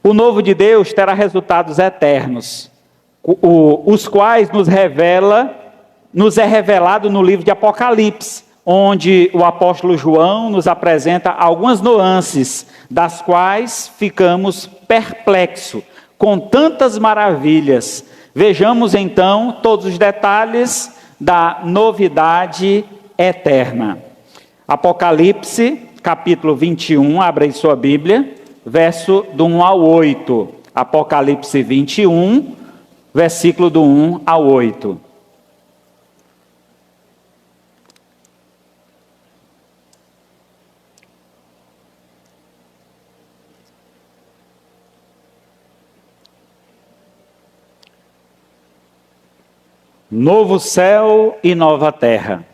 O novo de Deus terá resultados eternos, os quais nos é revelado no livro de Apocalipse, onde o apóstolo João nos apresenta algumas nuances, das quais ficamos perplexos, com tantas maravilhas. Vejamos então todos os detalhes da novidade eterna. Apocalipse, capítulo 21, abra aí sua Bíblia, verso do 1 ao 8. Apocalipse 21, versículo do 1 ao 8. Novo céu e nova terra.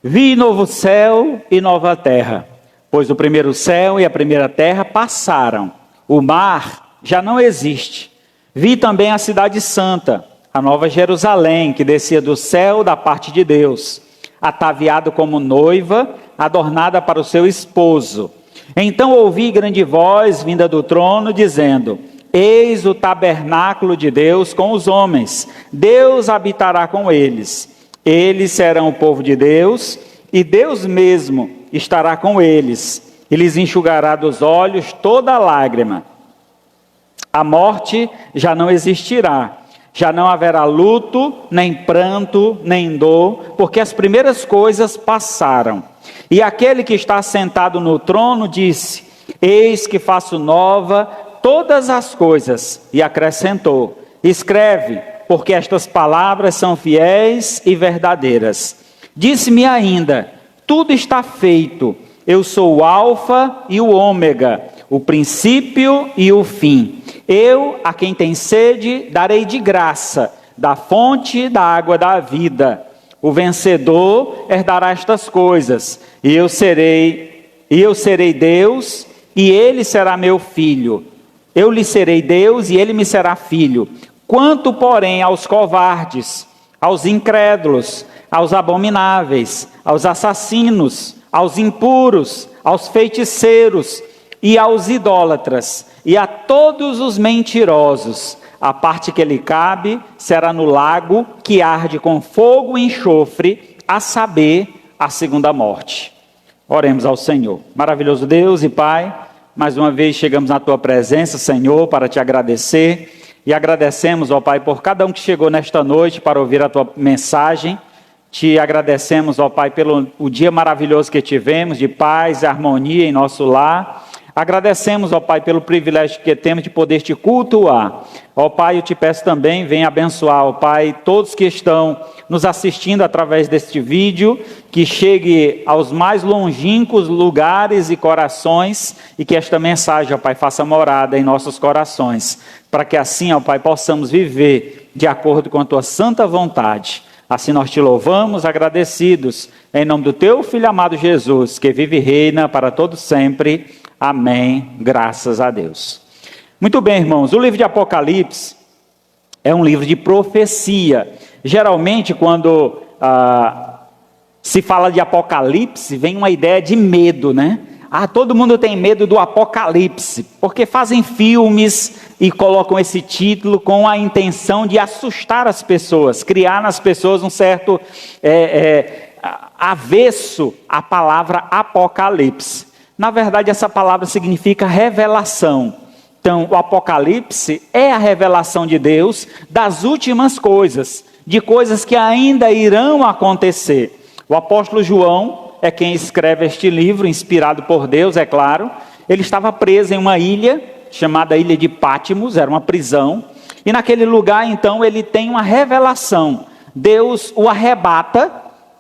Vi novo céu e nova terra, pois o primeiro céu e a primeira terra passaram. O mar já não existe. Vi também a cidade santa, a nova Jerusalém, que descia do céu da parte de Deus, ataviado como noiva, adornada para o seu esposo. Então ouvi grande voz vinda do trono, dizendo: Eis o tabernáculo de Deus com os homens, Deus habitará com eles. Eles serão o povo de Deus, e Deus mesmo estará com eles, e lhes enxugará dos olhos toda lágrima. A morte já não existirá, já não haverá luto, nem pranto, nem dor, porque as primeiras coisas passaram. E aquele que está sentado no trono disse: Eis que faço nova todas as coisas, e acrescentou: Escreve, porque estas palavras são fiéis e verdadeiras. Disse-me ainda: Tudo está feito. Eu sou o Alfa e o Ômega, o princípio e o fim. Eu, a quem tem sede, darei de graça da fonte da água da vida. O vencedor herdará estas coisas, e eu serei Deus, e ele será meu filho. Eu lhe serei Deus, e ele me será filho. Quanto, porém, aos covardes, aos incrédulos, aos abomináveis, aos assassinos, aos impuros, aos feiticeiros e aos idólatras, e a todos os mentirosos, a parte que lhe cabe será no lago que arde com fogo e enxofre, a saber, a segunda morte. Oremos ao Senhor. Maravilhoso Deus e Pai, mais uma vez chegamos na Tua presença, Senhor, para Te agradecer. E agradecemos, ó Pai, por cada um que chegou nesta noite para ouvir a Tua mensagem. Te agradecemos, ó Pai, pelo dia maravilhoso que tivemos, de paz e harmonia em nosso lar. Agradecemos, ó Pai, pelo privilégio que temos de poder Te cultuar. Ó Pai, eu Te peço também, venha abençoar, ó Pai, todos que estão nos assistindo através deste vídeo, que chegue aos mais longínquos lugares e corações, e que esta mensagem, ó Pai, faça morada em nossos corações, para que assim, ó Pai, possamos viver de acordo com a Tua santa vontade. Assim nós Te louvamos, agradecidos, em nome do Teu Filho amado Jesus, que vive e reina para todos sempre. Amém, graças a Deus. Muito bem, irmãos, o livro de Apocalipse é um livro de profecia. Geralmente, quando se fala de Apocalipse, vem uma ideia de medo, né? Todo mundo tem medo do Apocalipse, porque fazem filmes e colocam esse título com a intenção de assustar as pessoas, criar nas pessoas um certo avesso à palavra Apocalipse. Na verdade, essa palavra significa revelação. Então, o Apocalipse é a revelação de Deus das últimas coisas, de coisas que ainda irão acontecer. O apóstolo João é quem escreve este livro, inspirado por Deus, é claro. Ele estava preso em uma ilha, chamada Ilha de Patmos, era uma prisão. E naquele lugar, então, ele tem uma revelação. Deus o arrebata,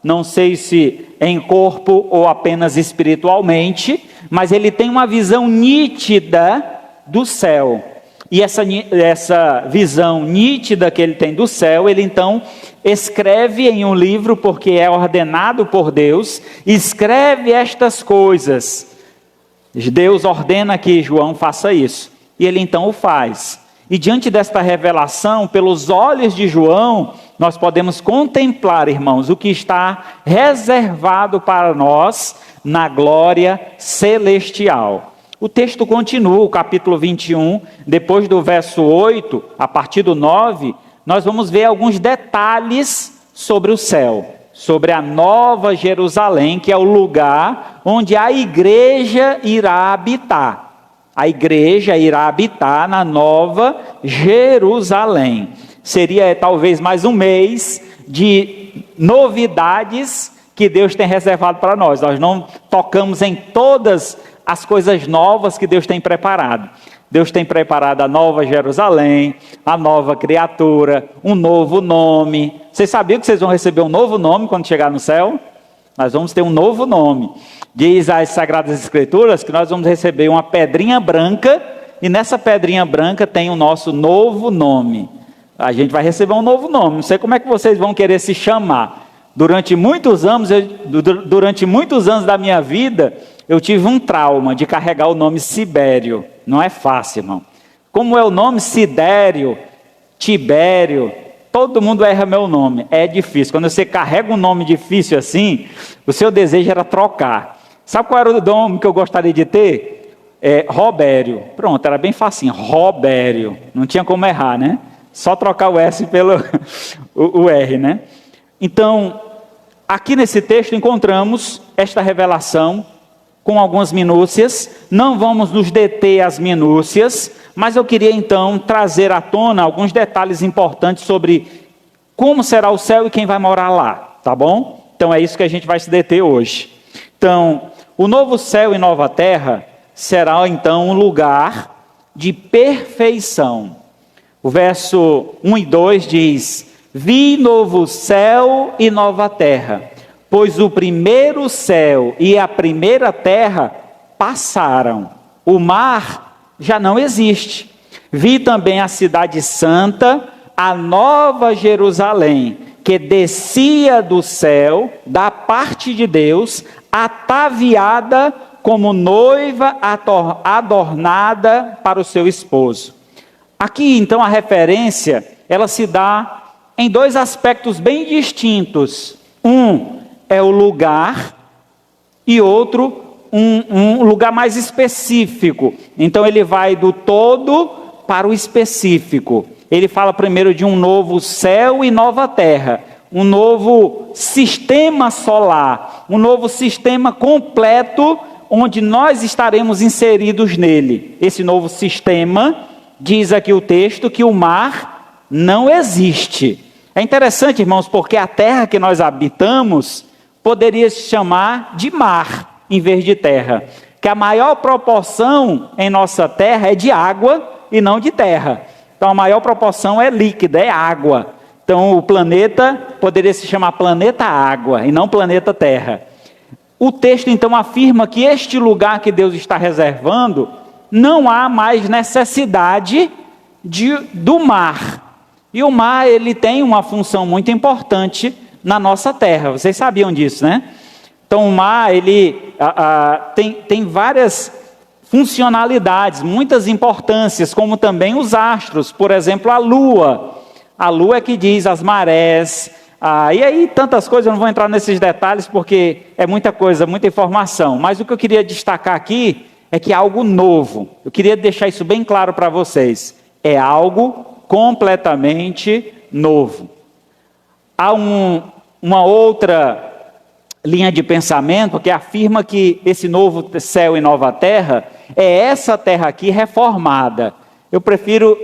não sei se em corpo ou apenas espiritualmente, mas ele tem uma visão nítida do céu. E essa visão nítida que ele tem do céu, ele então escreve em um livro, porque é ordenado por Deus, escreve estas coisas. Deus ordena que João faça isso, e ele então o faz. E diante desta revelação, pelos olhos de João, nós podemos contemplar, irmãos, o que está reservado para nós na glória celestial. O texto continua, o capítulo 21, depois do verso 8, a partir do 9, nós vamos ver alguns detalhes sobre o céu, sobre a Nova Jerusalém, que é o lugar onde a igreja irá habitar. A igreja irá habitar na Nova Jerusalém. Seria talvez mais um mês de novidades que Deus tem reservado para nós. Nós não tocamos em todas as coisas novas que Deus tem preparado. Deus tem preparado a Nova Jerusalém, a nova criatura, um novo nome. Vocês sabiam que vocês vão receber um novo nome quando chegar no céu? Nós vamos ter um novo nome. Diz as Sagradas Escrituras que nós vamos receber uma pedrinha branca, e nessa pedrinha branca tem o nosso novo nome. A gente vai receber um novo nome. Não sei como é que vocês vão querer se chamar. Durante muitos anos da minha vida, eu tive um trauma de carregar o nome Sibério. Não é fácil, irmão. Como é o nome Sidério, Tibério, todo mundo erra meu nome. É difícil. Quando você carrega um nome difícil assim, o seu desejo era trocar. Sabe qual era o nome que eu gostaria de ter? Robério. Pronto, era bem facinho. Robério. Não tinha como errar, né? Só trocar o S pelo o R, né? Então, aqui nesse texto encontramos esta revelação com algumas minúcias. Não vamos nos deter às minúcias, mas eu queria então trazer à tona alguns detalhes importantes sobre como será o céu e quem vai morar lá, tá bom? Então é isso que a gente vai se deter hoje. Então, o novo céu e nova terra será então um lugar de perfeição. O verso 1 e 2 diz: vi novo céu e nova terra, pois o primeiro céu e a primeira terra passaram, o mar já não existe. Vi também a cidade santa, a nova Jerusalém, que descia do céu, da parte de Deus, ataviada como noiva adornada para o seu esposo. Aqui então a referência, ela se dá em dois aspectos bem distintos. Um é o lugar e outro um lugar mais específico. Então ele vai do todo para o específico. Ele fala primeiro de um novo céu e nova terra, um novo sistema solar, um novo sistema completo onde nós estaremos inseridos nele. Esse novo sistema, diz aqui o texto, que o mar não existe. É interessante, irmãos, porque a terra que nós habitamos poderia se chamar de mar em vez de terra, que a maior proporção em nossa terra é de água e não de terra. Então a maior proporção é líquida, é água. Então o planeta poderia se chamar planeta água e não planeta terra. O texto então afirma que este lugar que Deus está reservando, não há mais necessidade do mar. E o mar, ele tem uma função muito importante na nossa terra. Vocês sabiam disso, né? Então o mar, ele tem várias funcionalidades, muitas importâncias, como também os astros. Por exemplo, a lua. A lua é que diz as marés. E aí tantas coisas, eu não vou entrar nesses detalhes porque é muita coisa, muita informação. Mas o que eu queria destacar aqui é que é algo novo. Eu queria deixar isso bem claro para vocês. É algo completamente novo. Há uma outra linha de pensamento que afirma que esse novo céu e nova terra é essa terra aqui reformada. Eu prefiro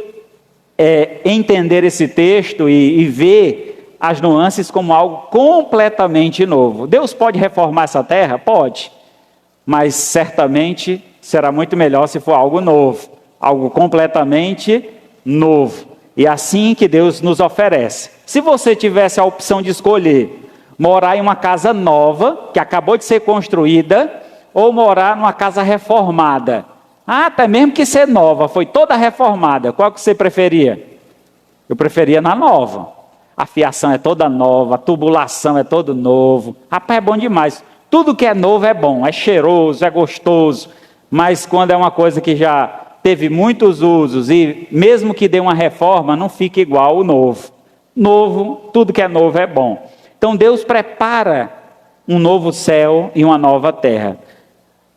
entender esse texto e ver as nuances como algo completamente novo. Deus pode reformar essa terra? Pode. Mas certamente será muito melhor se for algo novo. Algo completamente novo. E assim que Deus nos oferece. Se você tivesse a opção de escolher morar em uma casa nova, que acabou de ser construída, ou morar numa casa reformada. Até mesmo que ser nova, foi toda reformada. Qual que você preferia? Eu preferia na nova. A fiação é toda nova, a tubulação é todo novo. Rapaz, é bom demais. Tudo que é novo é bom, é cheiroso, é gostoso. Mas quando é uma coisa que já teve muitos usos e mesmo que dê uma reforma, não fica igual o novo. Novo, tudo que é novo é bom. Então Deus prepara um novo céu e uma nova terra.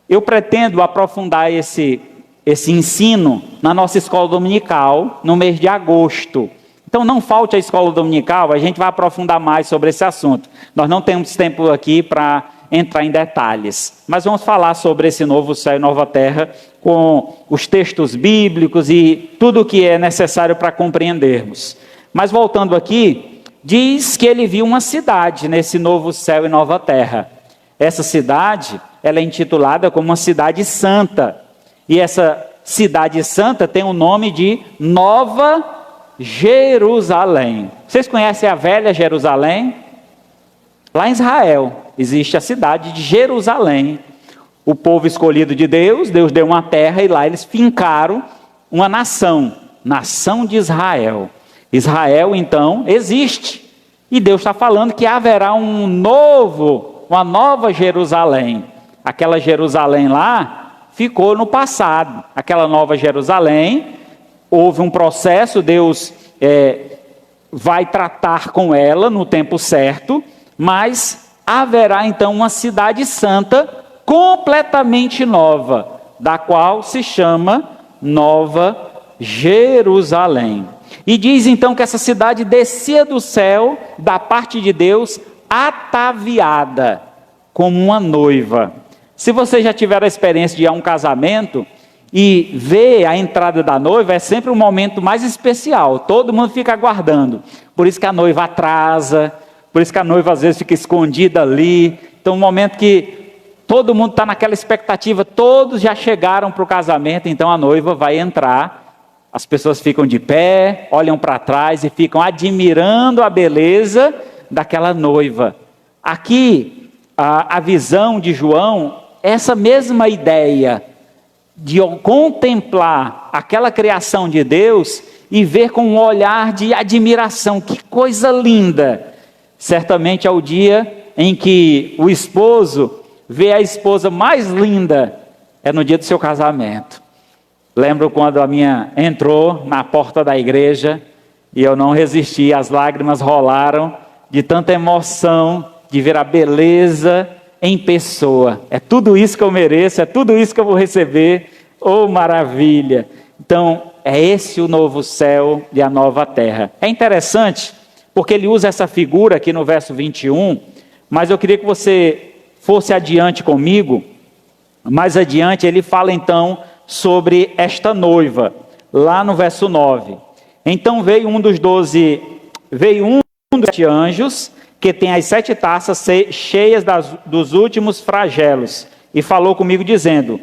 eu pretendo aprofundar esse ensino na nossa escola dominical no mês de agosto. Então não falte a escola dominical, a gente vai aprofundar mais sobre esse assunto. Nós não temos tempo aqui para entrar em detalhes, mas vamos falar sobre esse novo céu e nova terra com os textos bíblicos e tudo o que é necessário para compreendermos. Mas voltando aqui, diz que ele viu uma cidade nesse novo céu e nova terra. Essa cidade, ela é intitulada como uma cidade santa. E essa cidade santa tem o nome de Nova Jerusalém. Vocês conhecem a velha Jerusalém? Lá em Israel existe a cidade de Jerusalém. O povo escolhido de Deus, Deus deu uma terra e lá eles fincaram uma nação de Israel. Israel então existe. E Deus está falando que haverá uma nova Jerusalém. Aquela Jerusalém lá ficou no passado. Aquela nova Jerusalém, houve um processo, Deus vai tratar com ela no tempo certo, mas haverá então uma cidade santa completamente nova, da qual se chama Nova Jerusalém. E diz então que essa cidade descia do céu, da parte de Deus, ataviada como uma noiva. Se você já tiver a experiência de ir a um casamento e ver a entrada da noiva, é sempre um momento mais especial, todo mundo fica aguardando. Por isso que a noiva atrasa, por isso que a noiva às vezes fica escondida ali. Então um momento que todo mundo está naquela expectativa, todos já chegaram para o casamento, então a noiva vai entrar. As pessoas ficam de pé, olham para trás e ficam admirando a beleza daquela noiva. Aqui, a visão de João, essa mesma ideia de contemplar aquela criação de Deus e ver com um olhar de admiração, que coisa linda. Certamente é o dia em que o esposo vê a esposa mais linda, é no dia do seu casamento. Lembro quando a minha entrou na porta da igreja e eu não resisti, as lágrimas rolaram de tanta emoção de ver a beleza em pessoa. É tudo isso que eu mereço, é tudo isso que eu vou receber. Oh, maravilha! Então, é esse o novo céu e a nova terra. É interessante, porque ele usa essa figura aqui no verso 21, mas eu queria que você fosse adiante comigo. Mais adiante ele fala então sobre esta noiva, lá no verso 9. Então veio um dos 7 anjos, que tem as 7 taças cheias dos últimos flagelos, e falou comigo dizendo,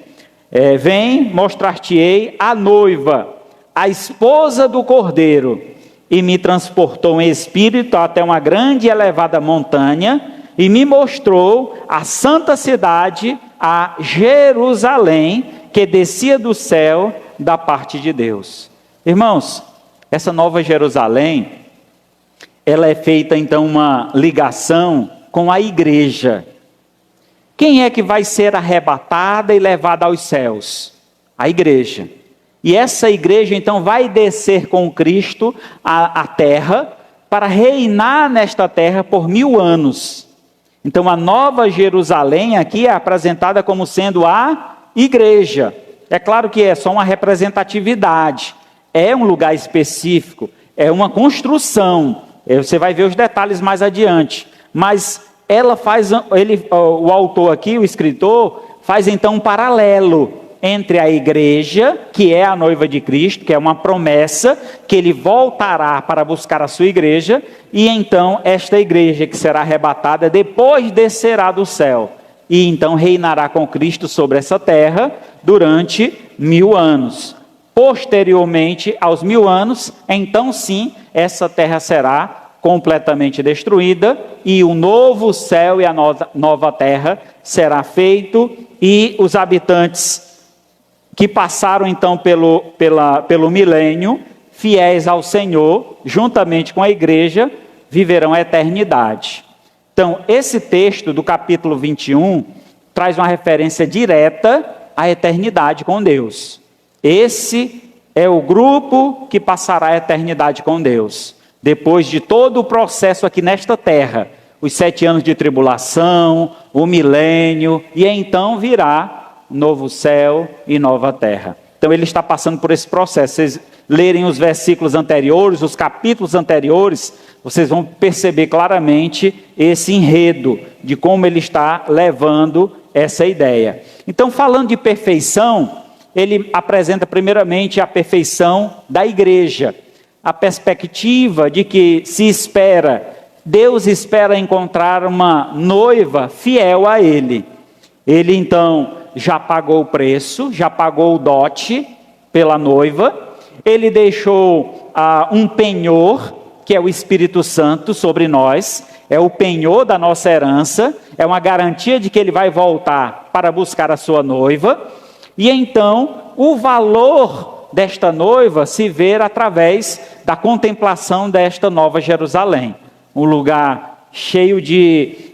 vem, mostrar-te-ei a noiva, a esposa do Cordeiro, e me transportou em espírito até uma grande e elevada montanha, e me mostrou a santa cidade, a Jerusalém, que descia do céu da parte de Deus. Irmãos, essa nova Jerusalém, ela é feita então uma ligação com a igreja. Quem é que vai ser arrebatada e levada aos céus? A igreja. E essa igreja então vai descer com Cristo à terra, para reinar nesta terra por 1000 anos. Então a nova Jerusalém aqui é apresentada como sendo a igreja. É claro que é só uma representatividade, é um lugar específico, é uma construção, você vai ver os detalhes mais adiante, mas o autor aqui, o escritor, faz então um paralelo entre a igreja, que é a noiva de Cristo, que é uma promessa, que ele voltará para buscar a sua igreja, e então esta igreja que será arrebatada, depois descerá do céu, e então reinará com Cristo sobre essa terra durante 1000 anos. Posteriormente aos 1000 anos, então sim, essa terra será completamente destruída e o novo céu e a nova terra será feito, e os habitantes que passaram então pelo milênio, fiéis ao Senhor, juntamente com a igreja, viverão a eternidade. Então, esse texto do capítulo 21 traz uma referência direta à eternidade com Deus. Esse é o grupo que passará a eternidade com Deus. Depois de todo o processo aqui nesta terra, os 7 anos de tribulação, o milênio, e então virá novo céu e nova terra. Então ele está passando por esse processo. Vocês lerem os versículos anteriores, os capítulos anteriores, vocês vão perceber claramente esse enredo de como ele está levando essa ideia. Então, falando de perfeição, ele apresenta primeiramente a perfeição da igreja, a perspectiva de que Deus espera encontrar uma noiva fiel a ele. Ele então já pagou o preço, já pagou o dote pela noiva, ele deixou um penhor, que é o Espírito Santo sobre nós, é o penhor da nossa herança, é uma garantia de que ele vai voltar para buscar a sua noiva, e então o valor desta noiva se vê através da contemplação desta nova Jerusalém, um lugar cheio de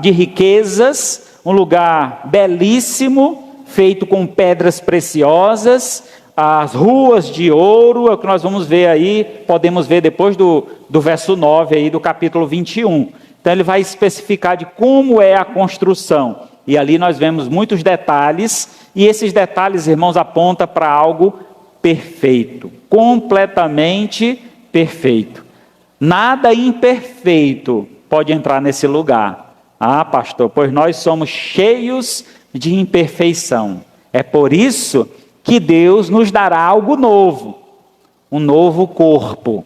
riquezas, um lugar belíssimo, feito com pedras preciosas, as ruas de ouro, é o que nós vamos ver aí, podemos ver depois do verso 9 aí do capítulo 21. Então ele vai especificar de como é a construção, e ali nós vemos muitos detalhes, e esses detalhes, irmãos, apontam para algo perfeito, completamente perfeito. Nada imperfeito pode entrar nesse lugar. Ah, pastor, pois nós somos cheios de imperfeição. É por isso que Deus nos dará algo novo, um novo corpo.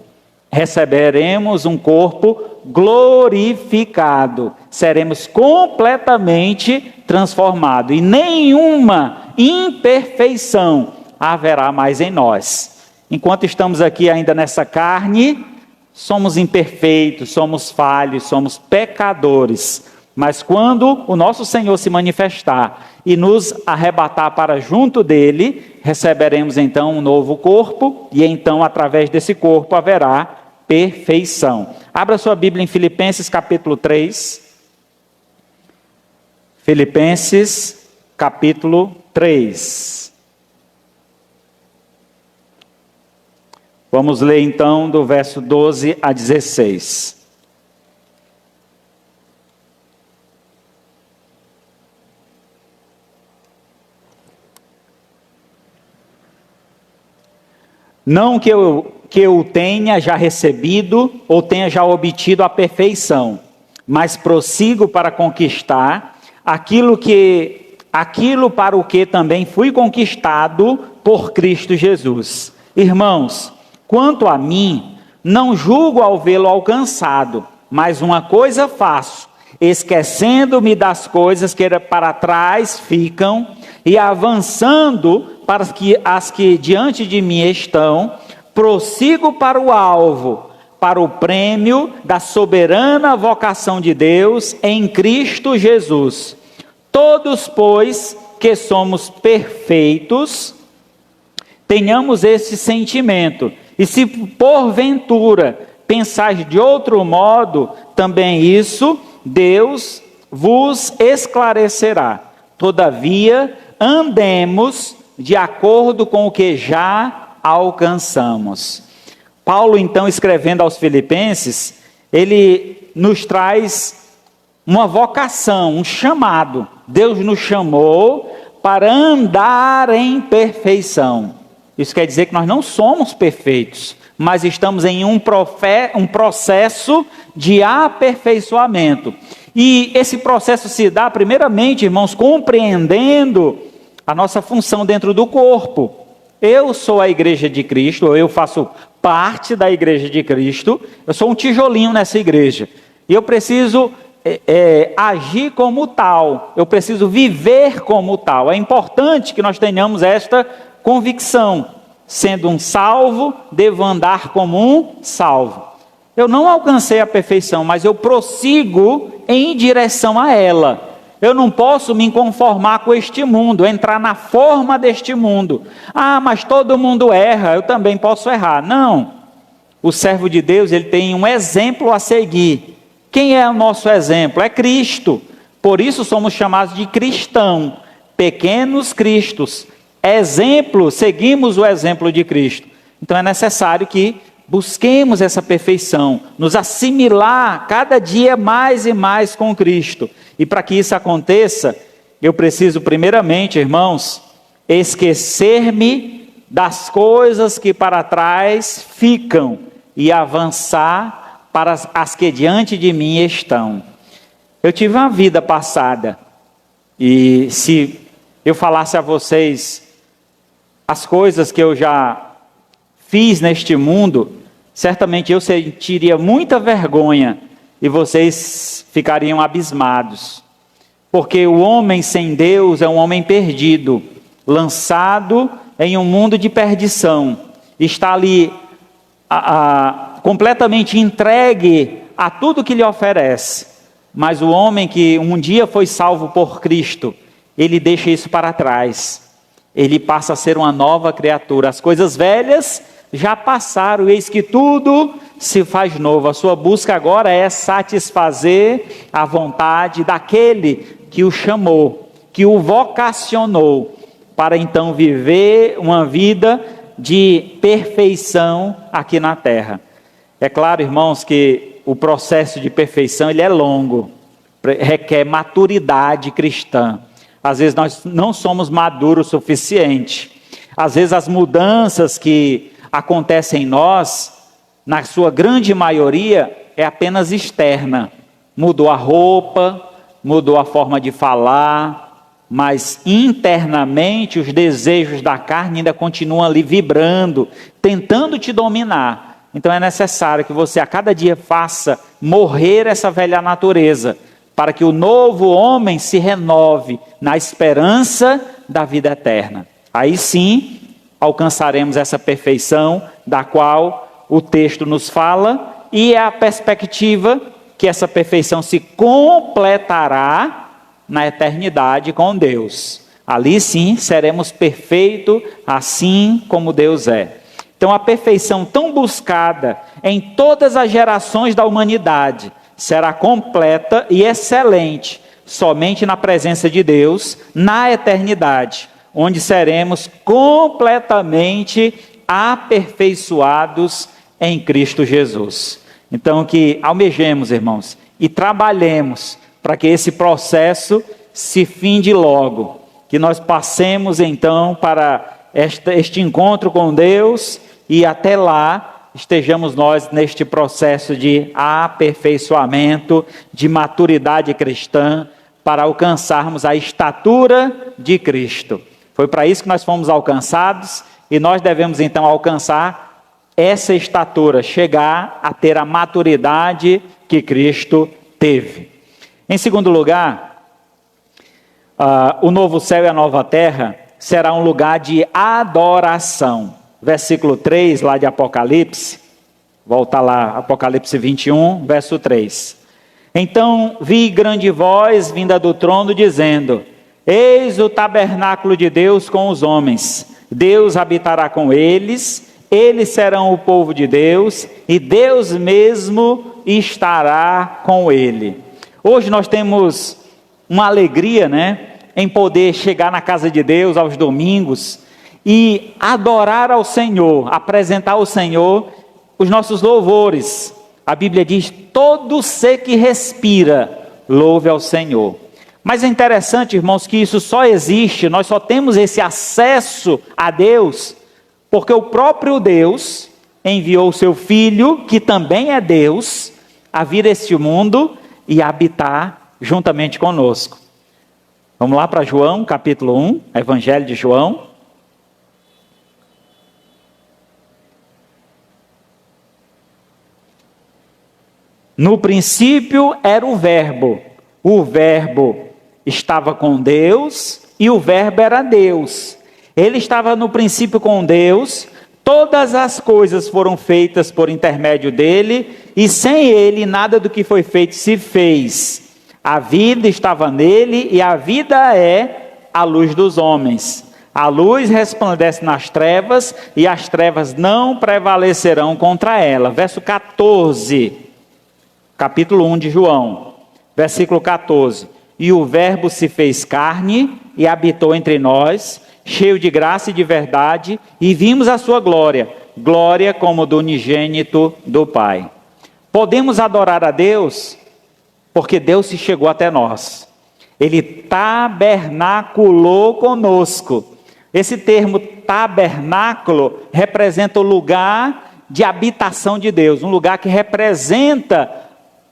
Receberemos um corpo glorificado, seremos completamente transformados e nenhuma imperfeição haverá mais em nós. Enquanto estamos aqui ainda nessa carne, somos imperfeitos, somos falhos, somos pecadores. Mas quando o nosso Senhor se manifestar e nos arrebatar para junto dele, receberemos então um novo corpo, e então através desse corpo haverá perfeição. Abra sua Bíblia em Filipenses capítulo 3. Filipenses capítulo 3. Vamos ler então do verso 12 a 16. Não que eu tenha já recebido ou tenha já obtido a perfeição, mas prossigo para conquistar aquilo para o que também fui conquistado por Cristo Jesus. Irmãos, quanto a mim, não julgo ao vê-lo alcançado, mas uma coisa faço, esquecendo-me das coisas que para trás ficam e avançando para as que diante de mim estão, prossigo para o alvo, para o prêmio da soberana vocação de Deus em Cristo Jesus. Todos, pois, que somos perfeitos, tenhamos esse sentimento. E se porventura pensais de outro modo, também isso Deus vos esclarecerá. Todavia, andemos de acordo com o que já alcançamos. Paulo, então, escrevendo aos Filipenses, ele nos traz uma vocação, um chamado. Deus nos chamou para andar em perfeição. Isso quer dizer que nós não somos perfeitos, mas estamos em um processo de aperfeiçoamento. E esse processo se dá, primeiramente, irmãos, compreendendo a nossa função dentro do corpo. Eu sou a igreja de Cristo, ou eu faço parte da igreja de Cristo, eu sou um tijolinho nessa igreja. E eu preciso agir como tal, eu preciso viver como tal. É importante que nós tenhamos esta convicção. Sendo um salvo, devo andar como um salvo. Eu não alcancei a perfeição, mas eu prossigo em direção a ela. Eu não posso me conformar com este mundo, entrar na forma deste mundo. Ah, mas todo mundo erra, eu também posso errar. Não. O servo de Deus, ele tem um exemplo a seguir. Quem é o nosso exemplo? É Cristo. Por isso somos chamados de cristão, pequenos cristos. Exemplo, seguimos o exemplo de Cristo. Então é necessário que busquemos essa perfeição, nos assimilar cada dia mais e mais com Cristo. E para que isso aconteça, eu preciso primeiramente, irmãos, esquecer-me das coisas que para trás ficam e avançar para as que diante de mim estão. Eu tive uma vida passada e se eu falasse a vocês as coisas que eu já fiz neste mundo, certamente eu sentiria muita vergonha e vocês ficariam abismados. Porque o homem sem Deus é um homem perdido, lançado em um mundo de perdição. Está ali completamente entregue a tudo que lhe oferece. Mas o homem que um dia foi salvo por Cristo, ele deixa isso para trás. Ele passa a ser uma nova criatura. As coisas velhas já passaram, eis que tudo se faz novo. A sua busca agora é satisfazer a vontade daquele que o chamou, que o vocacionou, para então viver uma vida de perfeição aqui na terra. É claro, irmãos, que o processo de perfeição ele é longo, requer maturidade cristã. Às vezes nós não somos maduros o suficiente. Às vezes as mudanças que acontecem em nós, na sua grande maioria, é apenas externa. Mudou a roupa, mudou a forma de falar, mas internamente os desejos da carne ainda continuam ali vibrando, tentando te dominar. Então é necessário que você a cada dia faça morrer essa velha natureza, para que o novo homem se renove na esperança da vida eterna. Aí sim alcançaremos essa perfeição da qual o texto nos fala, e é a perspectiva que essa perfeição se completará na eternidade com Deus. Ali sim seremos perfeitos, assim como Deus é. Então a perfeição tão buscada em todas as gerações da humanidade será completa e excelente somente na presença de Deus, na eternidade, onde seremos completamente aperfeiçoados em Cristo Jesus. Então que almejemos, irmãos, e trabalhemos para que esse processo se finde logo, que nós passemos então para este encontro com Deus e até lá estejamos nós neste processo de aperfeiçoamento, de maturidade cristã, para alcançarmos a estatura de Cristo. Foi para isso que nós fomos alcançados e nós devemos então alcançar essa estatura, chegar a ter a maturidade que Cristo teve. Em segundo lugar, o novo céu e a nova terra será um lugar de adoração. Versículo 3 lá de Apocalipse, volta lá, Apocalipse 21, verso 3. Então vi grande voz vinda do trono dizendo: eis o tabernáculo de Deus com os homens, Deus habitará com eles, eles serão o povo de Deus, e Deus mesmo estará com ele. Hoje nós temos uma alegria, em poder chegar na casa de Deus aos domingos e adorar ao Senhor, apresentar ao Senhor os nossos louvores. A Bíblia diz: todo ser que respira, louve ao Senhor. Mas é interessante, irmãos, que isso só existe, nós só temos esse acesso a Deus, porque o próprio Deus enviou o seu Filho, que também é Deus, a vir a este mundo e habitar juntamente conosco. Vamos lá para João, capítulo 1, Evangelho de João. No princípio era o Verbo estava com Deus e o Verbo era Deus. Ele estava no princípio com Deus, todas as coisas foram feitas por intermédio dele, e sem ele nada do que foi feito se fez. A vida estava nele e a vida é a luz dos homens. A luz resplandece nas trevas e as trevas não prevalecerão contra ela. Verso 14, capítulo 1 de João, versículo 14. E o Verbo se fez carne e habitou entre nós, cheio de graça e de verdade, e vimos a sua glória, glória como do unigênito do Pai. Podemos adorar a Deus porque Deus se chegou até nós. Ele tabernaculou conosco. Esse termo tabernáculo representa o lugar de habitação de Deus, um lugar que representa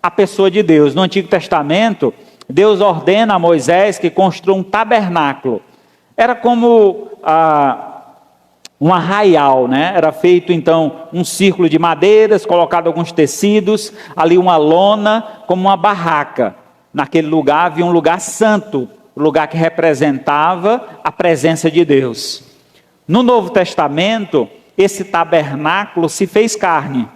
a pessoa de Deus. No Antigo Testamento, Deus ordena a Moisés que construa um tabernáculo. Era como um arraial, né? Era feito então um círculo de madeiras, colocado alguns tecidos, ali uma lona, como uma barraca. Naquele lugar havia um lugar santo, o lugar que representava a presença de Deus. No Novo Testamento, esse tabernáculo se fez carne.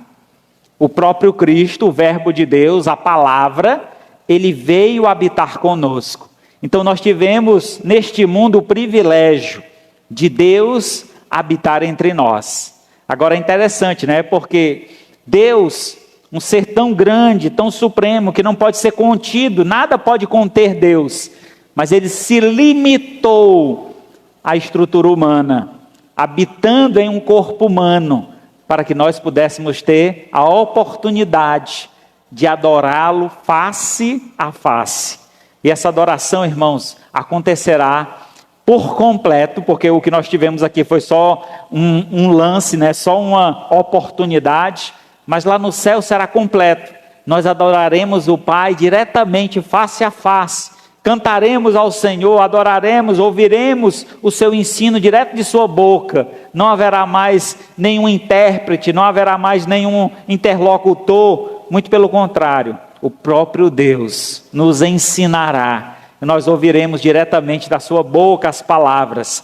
O próprio Cristo, o Verbo de Deus, a palavra, ele veio habitar conosco. Então nós tivemos neste mundo o privilégio de Deus habitar entre nós. Agora é interessante, né? Porque Deus, um ser tão grande, tão supremo, que não pode ser contido, nada pode conter Deus. Mas ele se limitou à estrutura humana, habitando em um corpo humano, para que nós pudéssemos ter a oportunidade de adorá-lo face a face. E essa adoração, irmãos, acontecerá por completo, porque o que nós tivemos aqui foi só um lance, né? Só uma oportunidade, mas lá no céu será completo. Nós adoraremos o Pai diretamente, face a face. Cantaremos ao Senhor, adoraremos, ouviremos o seu ensino direto de sua boca. Não haverá mais nenhum intérprete, não haverá mais nenhum interlocutor. Muito pelo contrário, o próprio Deus nos ensinará. Nós ouviremos diretamente da sua boca as palavras.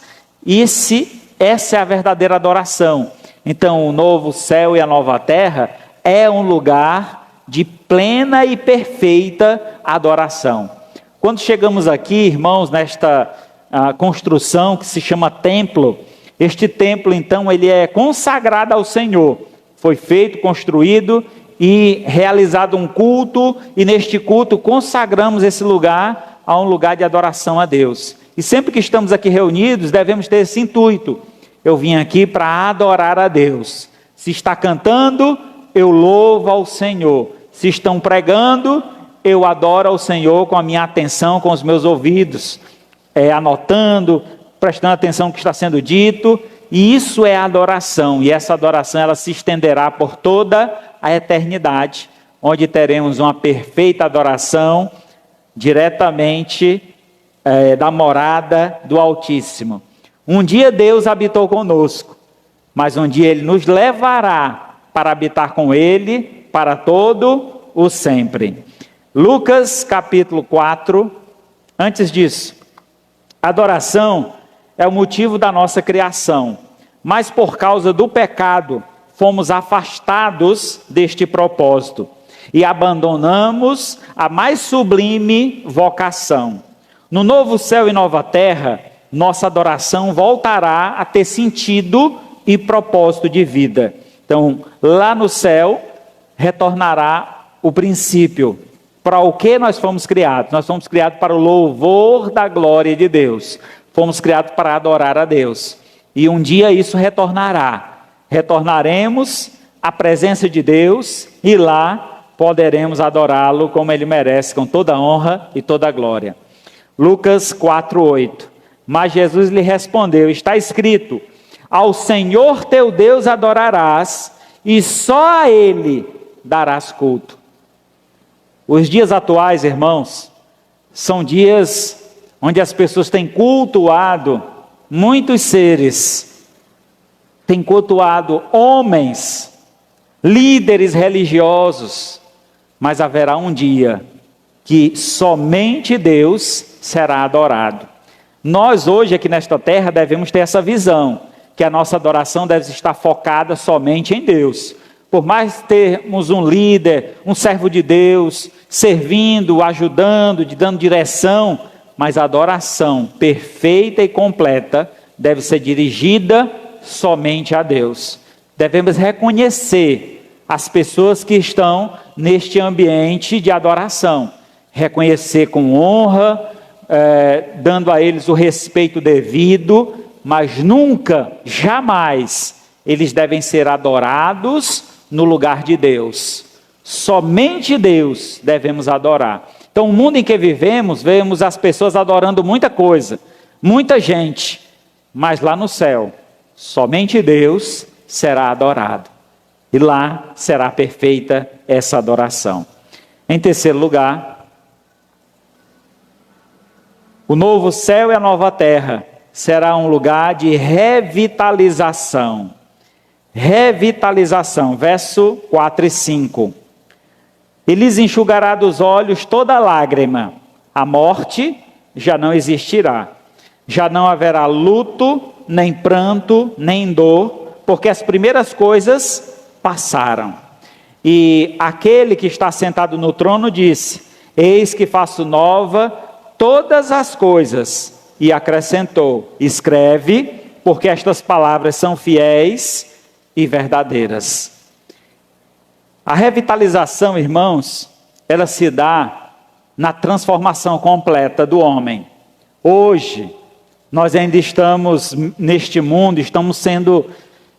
Essa é a verdadeira adoração. Então, o novo céu e a nova terra é um lugar de plena e perfeita adoração. Quando chegamos aqui, irmãos, nesta construção que se chama templo, este templo, então, ele é consagrado ao Senhor. Foi feito, construído e realizado um culto, e neste culto consagramos esse lugar a um lugar de adoração a Deus. E sempre que estamos aqui reunidos, devemos ter esse intuito. Eu vim aqui para adorar a Deus. Se está cantando, eu louvo ao Senhor. Se estão pregando, eu adoro ao Senhor com a minha atenção, com os meus ouvidos, anotando, prestando atenção no que está sendo dito. E isso é adoração. E essa adoração ela se estenderá por toda a eternidade, onde teremos uma perfeita adoração diretamente da morada do Altíssimo. Um dia Deus habitou conosco, mas um dia Ele nos levará para habitar com Ele para todo o sempre. Lucas capítulo 4, antes disso, adoração é o motivo da nossa criação, mas por causa do pecado fomos afastados deste propósito e abandonamos a mais sublime vocação. No novo céu e nova terra, nossa adoração voltará a ter sentido e propósito de vida. Então, lá no céu, retornará o princípio. Para o que nós fomos criados? Nós fomos criados para o louvor da glória de Deus. Fomos criados para adorar a Deus. E um dia isso retornará. Retornaremos à presença de Deus e lá poderemos adorá-lo como Ele merece, com toda a honra e toda a glória. Lucas 4:8. Mas Jesus lhe respondeu: está escrito, ao Senhor teu Deus adorarás e só a Ele darás culto. Os dias atuais, irmãos, são dias onde as pessoas têm cultuado muitos seres, têm cultuado homens, líderes religiosos, mas haverá um dia que somente Deus será adorado. Nós hoje aqui nesta terra devemos ter essa visão, que a nossa adoração deve estar focada somente em Deus. Por mais termos um líder, um servo de Deus, servindo, ajudando, dando direção, mas a adoração perfeita e completa deve ser dirigida somente a Deus. Devemos reconhecer as pessoas que estão neste ambiente de adoração, reconhecer com honra, dando a eles o respeito devido, mas nunca, jamais, eles devem ser adorados no lugar de Deus. Somente Deus devemos adorar. Então, o mundo em que vivemos, vemos as pessoas adorando muita coisa, muita gente, mas lá no céu, somente Deus será adorado. E lá será perfeita essa adoração. Em terceiro lugar, o novo céu e a nova terra será um lugar de revitalização. Revitalização, verso 4 e 5. E lhes enxugará dos olhos toda lágrima. A morte já não existirá. Já não haverá luto, nem pranto, nem dor, porque as primeiras coisas passaram. E aquele que está sentado no trono disse: eis que faço nova todas as coisas. E acrescentou: escreve, porque estas palavras são fiéis e verdadeiras. A revitalização, irmãos, ela se dá na transformação completa do homem. Hoje, nós ainda estamos neste mundo, estamos sendo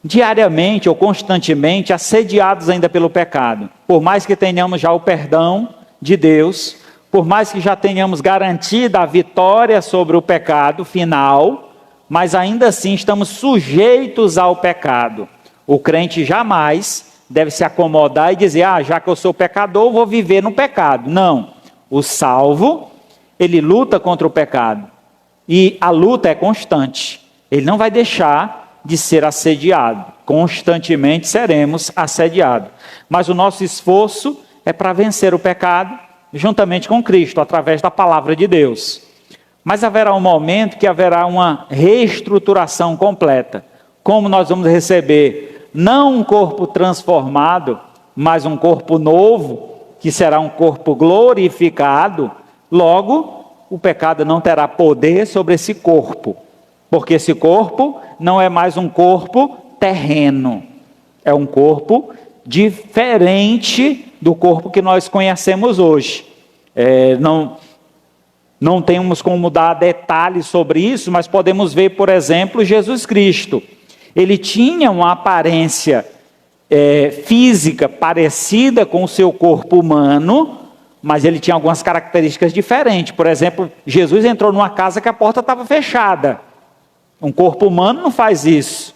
diariamente ou constantemente assediados ainda pelo pecado. Por mais que tenhamos já o perdão de Deus, por mais que já tenhamos garantida a vitória sobre o pecado final, mas ainda assim estamos sujeitos ao pecado. O crente jamais deve se acomodar e dizer: já que eu sou pecador, eu vou viver no pecado. Não. O salvo, ele luta contra o pecado. E a luta é constante. Ele não vai deixar de ser assediado. Constantemente seremos assediados. Mas o nosso esforço é para vencer o pecado juntamente com Cristo, através da palavra de Deus. Mas haverá um momento que haverá uma reestruturação completa. Como nós vamos receber não um corpo transformado, mas um corpo novo, que será um corpo glorificado, logo o pecado não terá poder sobre esse corpo, porque esse corpo não é mais um corpo terreno, é um corpo diferente do corpo que nós conhecemos hoje. Não temos como dar detalhes sobre isso, mas podemos ver, por exemplo, Jesus Cristo. Ele tinha uma aparência física parecida com o seu corpo humano, mas ele tinha algumas características diferentes. Por exemplo, Jesus entrou numa casa que a porta estava fechada. Um corpo humano não faz isso.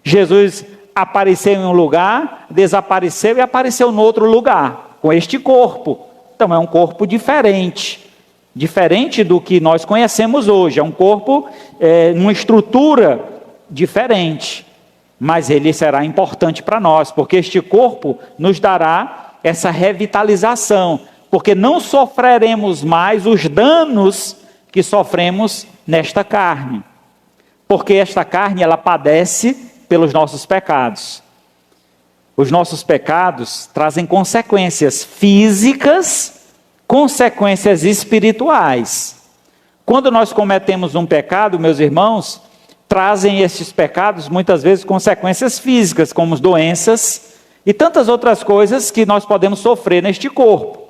Jesus apareceu em um lugar, desapareceu e apareceu no outro lugar, com este corpo. Então é um corpo diferente do que nós conhecemos hoje. É um corpo, numa estrutura diferente, mas ele será importante para nós, porque este corpo nos dará essa revitalização, porque não sofreremos mais os danos que sofremos nesta carne, porque esta carne ela padece pelos nossos pecados. Os nossos pecados trazem consequências físicas, consequências espirituais. Quando nós cometemos um pecado, meus irmãos, trazem estes pecados muitas vezes consequências físicas, como doenças e tantas outras coisas que nós podemos sofrer neste corpo.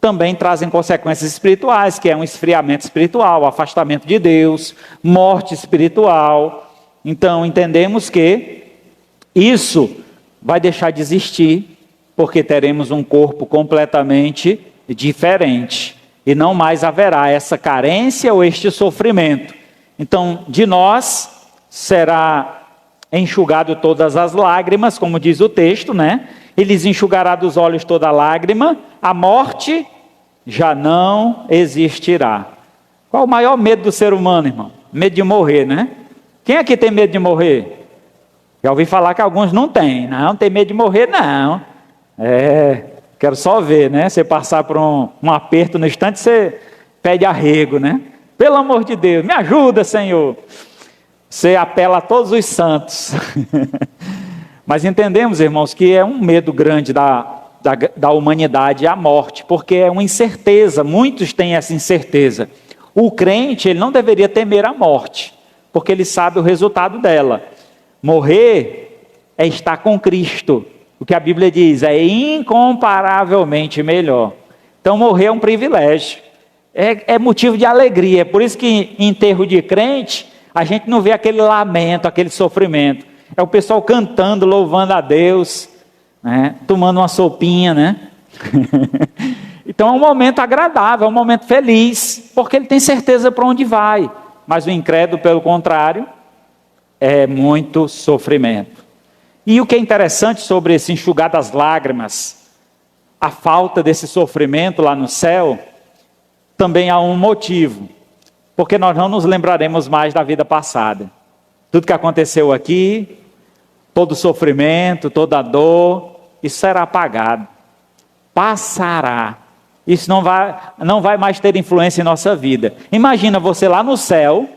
Também trazem consequências espirituais, que é um esfriamento espiritual, afastamento de Deus, morte espiritual. Então entendemos que isso vai deixar de existir, porque teremos um corpo completamente diferente, e não mais haverá essa carência ou este sofrimento. Então, de nós será enxugado todas as lágrimas, como diz o texto, né? E lhes enxugará dos olhos toda lágrima, a morte já não existirá. Qual o maior medo do ser humano, irmão? Medo de morrer, né? Quem aqui tem medo de morrer? Já ouvi falar que alguns não têm. Não tem medo de morrer, não. Quero só ver, né? Você passar por um aperto no instante, você pede arrego, né? Pelo amor de Deus, me ajuda, Senhor. Você apela a todos os santos. Mas entendemos, irmãos, que é um medo grande da humanidade a morte, porque é uma incerteza, muitos têm essa incerteza. O crente, ele não deveria temer a morte, porque ele sabe o resultado dela. Morrer é estar com Cristo. O que a Bíblia diz é incomparavelmente melhor. Então morrer é um privilégio. É motivo de alegria. É por isso que em enterro de crente, a gente não vê aquele lamento, aquele sofrimento. É o pessoal cantando, louvando a Deus, né? Tomando uma sopinha, né? Então Então é um momento agradável, é um momento feliz, porque ele tem certeza para onde vai. Mas o incrédulo, pelo contrário, é muito sofrimento. E o que é interessante sobre esse enxugar das lágrimas, a falta desse sofrimento lá no céu, também há um motivo. Porque nós não nos lembraremos mais da vida passada. Tudo que aconteceu aqui, todo o sofrimento, toda a dor, isso será apagado. Passará. Isso não vai mais ter influência em nossa vida. Imagina você lá no céu,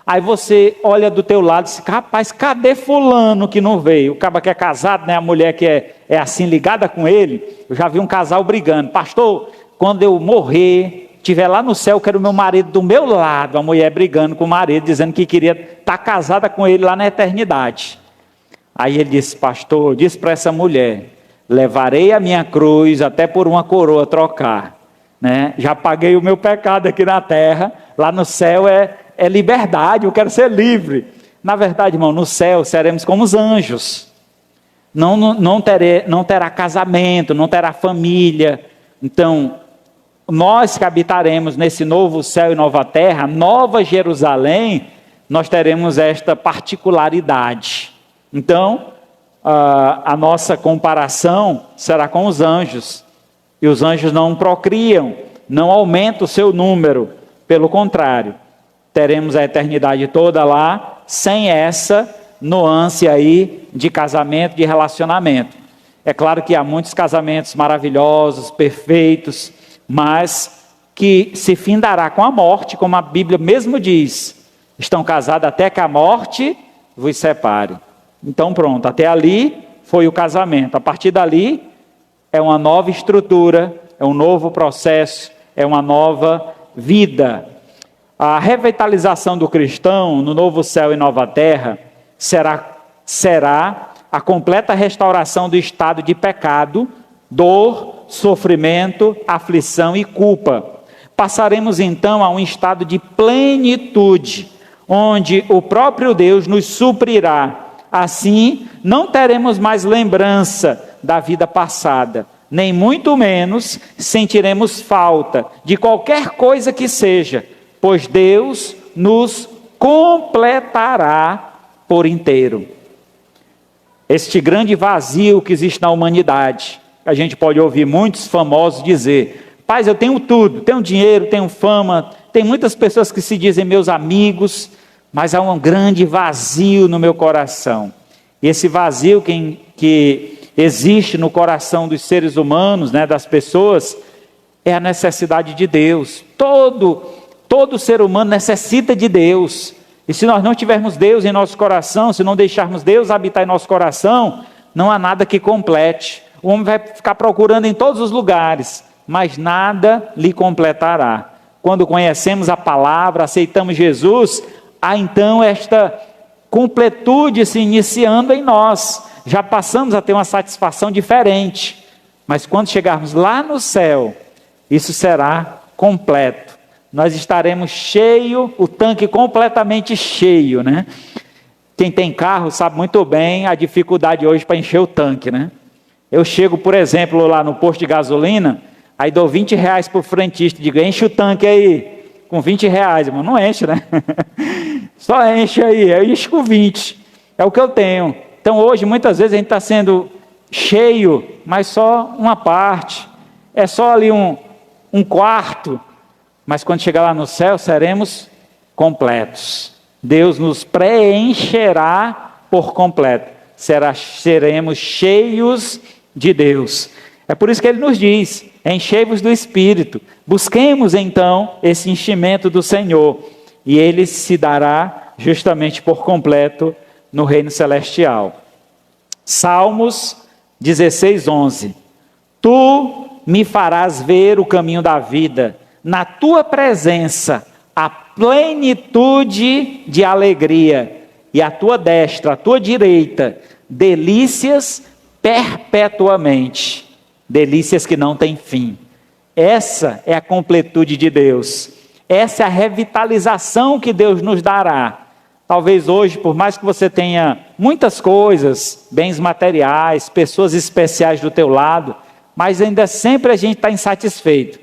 aí você olha do teu lado e diz, rapaz, cadê fulano que não veio? O cara que é casado, né? A mulher que é assim ligada com ele, eu já vi um casal brigando. Pastor, quando eu morrer, estiver lá no céu, eu quero meu marido do meu lado. A mulher brigando com o marido, dizendo que queria estar casada com ele lá na eternidade. Aí ele disse, pastor, disse para essa mulher, levarei a minha cruz até por uma coroa trocar, né? Já paguei o meu pecado aqui na terra, lá no céu é liberdade, eu quero ser livre. Na verdade, irmão, no céu seremos como os anjos, não terá casamento, não terá família. Então, nós que habitaremos nesse novo céu e nova terra, Nova Jerusalém, nós teremos esta particularidade. Então, a nossa comparação será com os anjos. E os anjos não procriam, não aumentam o seu número. Pelo contrário, teremos a eternidade toda lá, sem essa nuance aí de casamento, de relacionamento. É claro que há muitos casamentos maravilhosos, perfeitos, mas que se findará com a morte, como a Bíblia mesmo diz. Estão casados até que a morte vos separe. Então pronto, até ali foi o casamento. A partir dali é uma nova estrutura, é um novo processo, é uma nova vida. A revitalização do cristão no novo céu e nova terra será a completa restauração do estado de pecado, dor, sofrimento, aflição e culpa. Passaremos então a um estado de plenitude, onde o próprio Deus nos suprirá. Assim, não teremos mais lembrança da vida passada, nem muito menos sentiremos falta de qualquer coisa que seja, pois Deus nos completará por inteiro. Este grande vazio que existe na humanidade, a gente pode ouvir muitos famosos dizer, paz, eu tenho tudo, tenho dinheiro, tenho fama, tem muitas pessoas que se dizem meus amigos, mas há um grande vazio no meu coração. E esse vazio que existe no coração dos seres humanos, né, das pessoas, é a necessidade de Deus. Todo ser humano necessita de Deus. E se nós não tivermos Deus em nosso coração, se não deixarmos Deus habitar em nosso coração, não há nada que complete. O homem vai ficar procurando em todos os lugares, mas nada lhe completará. Quando conhecemos a palavra, aceitamos Jesus, há então esta completude se iniciando em nós. Já passamos a ter uma satisfação diferente. Mas quando chegarmos lá no céu, isso será completo. Nós estaremos cheios, o tanque completamente cheio, né? Quem tem carro sabe muito bem a dificuldade hoje para encher o tanque, né? Eu chego, por exemplo, lá no posto de gasolina, aí dou R$20 para o frentista, digo, enche o tanque aí, com R$20, irmão, não enche, né? Só enche aí, eu encho com 20, é o que eu tenho. Então hoje, muitas vezes a gente está sendo cheio, mas só uma parte, é só ali um quarto, mas quando chegar lá no céu, seremos completos. Deus nos preencherá por completo, seremos cheios de Deus. É por isso que Ele nos diz, enchei-vos do Espírito, busquemos então esse enchimento do Senhor, e Ele se dará justamente por completo no reino celestial. Salmos 16:11. Tu me farás ver o caminho da vida, na tua presença a plenitude de alegria, e a tua destra, a tua direita, delícias perpetuamente, delícias que não têm fim. Essa é a completude de Deus, essa é a revitalização que Deus nos dará. Talvez hoje, por mais que você tenha muitas coisas, bens materiais, pessoas especiais do teu lado, mas ainda sempre a gente está insatisfeito.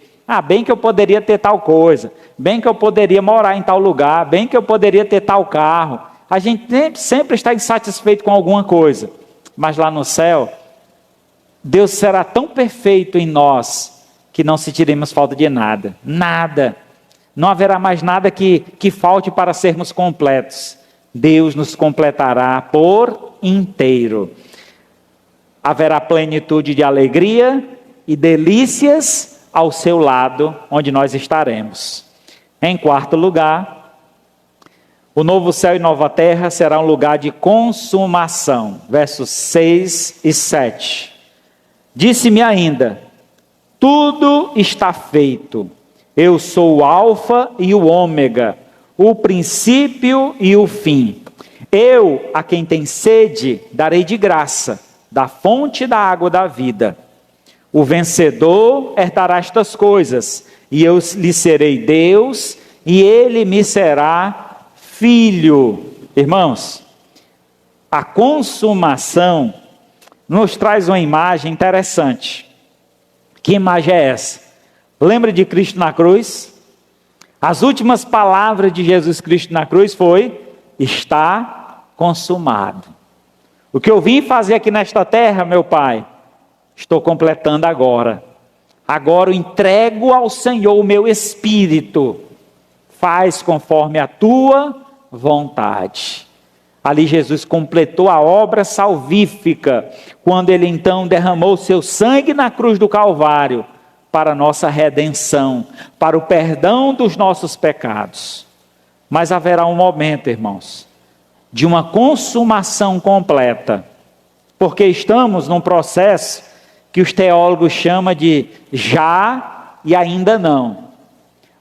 Bem que eu poderia ter tal coisa, bem que eu poderia morar em tal lugar, bem que eu poderia ter tal carro. A gente sempre está insatisfeito com alguma coisa, mas lá no céu, Deus será tão perfeito em nós, que não sentiremos falta de nada, nada. Não haverá mais nada que falte para sermos completos. Deus nos completará por inteiro. Haverá plenitude de alegria e delícias ao seu lado, onde nós estaremos. Em quarto lugar, o novo céu e nova terra será um lugar de consumação. Versos 6 e 7. Disse-me ainda: tudo está feito. Eu sou o alfa e o ômega, o princípio e o fim. Eu, a quem tem sede, darei de graça, da fonte da água da vida. O vencedor herdará estas coisas, e eu lhe serei Deus, e ele me será filho. Irmãos, a consumação nos traz uma imagem interessante. Que imagem é essa? Lembra de Cristo na cruz? As últimas palavras de Jesus Cristo na cruz foi: está consumado. O que eu vim fazer aqui nesta terra, meu Pai, estou completando agora. Agora eu entrego ao Senhor o meu espírito. Faz conforme a tua vontade. Ali Jesus completou a obra salvífica, quando ele então derramou seu sangue na cruz do Calvário, para a nossa redenção, para o perdão dos nossos pecados. Mas haverá um momento, irmãos, de uma consumação completa, porque estamos num processo que os teólogos chamam de já e ainda não.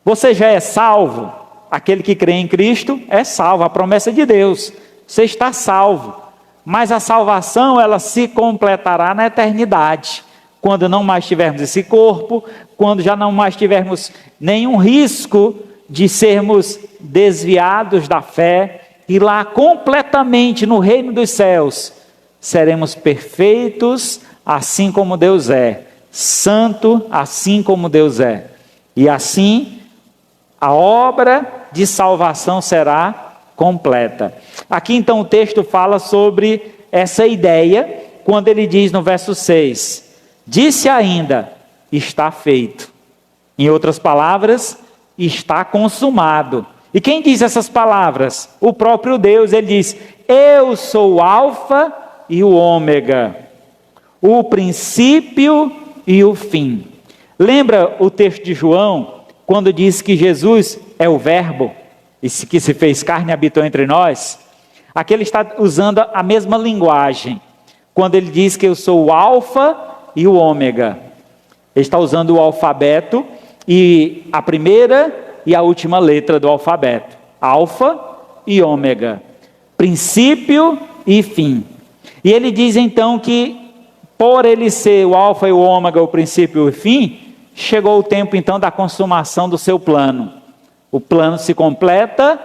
Você já é salvo? Aquele que crê em Cristo é salvo, a promessa de Deus. Você está salvo, mas a salvação ela se completará na eternidade, quando não mais tivermos esse corpo, quando já não mais tivermos nenhum risco de sermos desviados da fé, e lá completamente no reino dos céus, seremos perfeitos assim como Deus é, santo assim como Deus é, e assim a obra de salvação será completa. Aqui então o texto fala sobre essa ideia, quando ele diz no verso 6, disse ainda, está feito. Em outras palavras, está consumado. E quem diz essas palavras? O próprio Deus. Ele diz: eu sou o alfa e o ômega, o princípio e o fim. Lembra o texto de João, quando diz que Jesus é o verbo, e que se fez carne e habitou entre nós? Aqui ele está usando a mesma linguagem, quando ele diz que eu sou o alfa e o ômega. Ele está usando o alfabeto, e a primeira e a última letra do alfabeto, alfa e ômega, princípio e fim. E ele diz então que, por ele ser o alfa e o ômega, o princípio e o fim, chegou o tempo então da consumação do seu plano. O plano se completa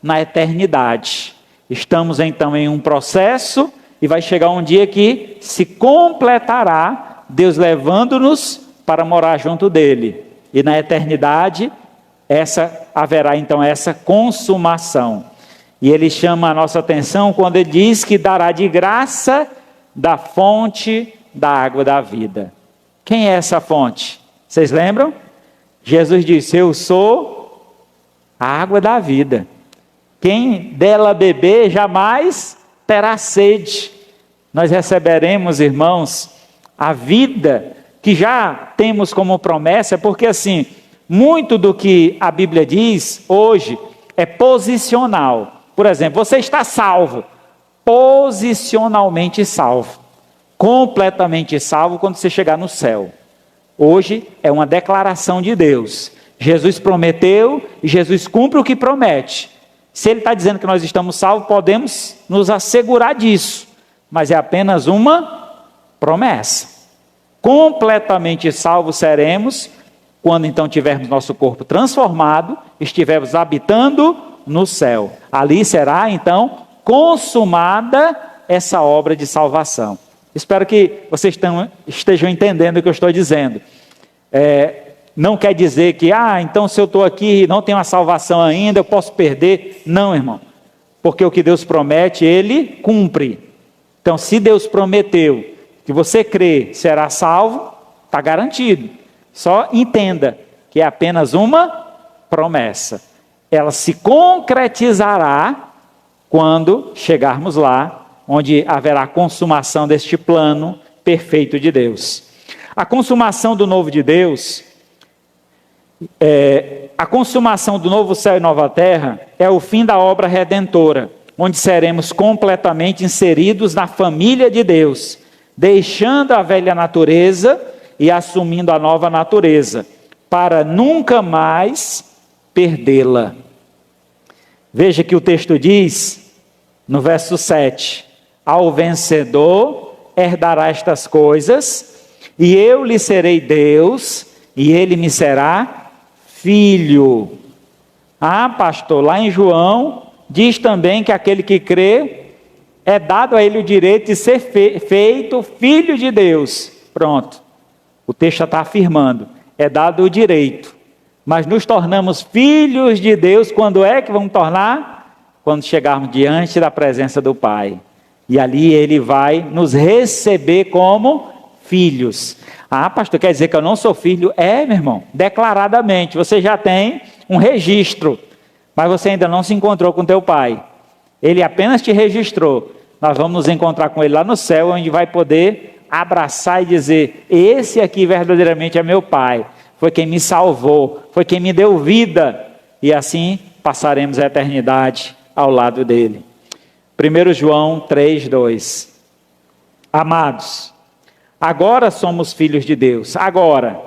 na eternidade. Estamos então em um processo, e vai chegar um dia que se completará, Deus levando-nos para morar junto dele. E na eternidade, haverá então essa consumação. E ele chama a nossa atenção quando ele diz que dará de graça da fonte da água da vida. Quem é essa fonte? Vocês lembram? Jesus disse: eu sou a água da vida. Quem dela beber jamais terá sede. Nós receberemos, irmãos, a vida que já temos como promessa, porque assim, muito do que a Bíblia diz hoje é posicional. Por exemplo, você está salvo, posicionalmente salvo, completamente salvo quando você chegar no céu. Hoje é uma declaração de Deus. Jesus prometeu e Jesus cumpre o que promete. Se ele está dizendo que nós estamos salvos, podemos nos assegurar disso, mas é apenas uma promessa. Completamente salvos seremos quando então tivermos nosso corpo transformado, estivermos habitando no céu. Ali será então consumada essa obra de salvação. Espero que vocês estejam entendendo o que eu estou dizendo. Não quer dizer que, então se eu estou aqui e não tenho a salvação ainda, eu posso perder. Não, irmão. Porque o que Deus promete, Ele cumpre. Então, se Deus prometeu que você crê será salvo, está garantido. Só entenda que é apenas uma promessa. Ela se concretizará quando chegarmos lá, onde haverá a consumação deste plano perfeito de Deus. A consumação do novo de Deus, a consumação do novo céu e nova terra, é o fim da obra redentora, onde seremos completamente inseridos na família de Deus, deixando a velha natureza e assumindo a nova natureza, para nunca mais perdê-la. Veja que o texto diz, no verso 7, ao vencedor herdará estas coisas, e eu lhe serei Deus, e ele me será filho. Pastor, lá em João, diz também que aquele que crê, é dado a ele o direito de ser feito filho de Deus. Pronto, o texto já está afirmando, é dado o direito, mas nos tornamos filhos de Deus. Quando é que vamos tornar? Quando chegarmos diante da presença do Pai, e ali Ele vai nos receber como filhos. Pastor, quer dizer que eu não sou filho? Meu irmão, declaradamente, você já tem um registro, mas você ainda não se encontrou com teu Pai, Ele apenas te registrou. Nós vamos nos encontrar com Ele lá no céu, onde vai poder abraçar e dizer, esse aqui verdadeiramente é meu Pai, foi quem me salvou, foi quem me deu vida, e assim passaremos a eternidade ao lado dele. 1 João 3:2. Amados, agora somos filhos de Deus, agora,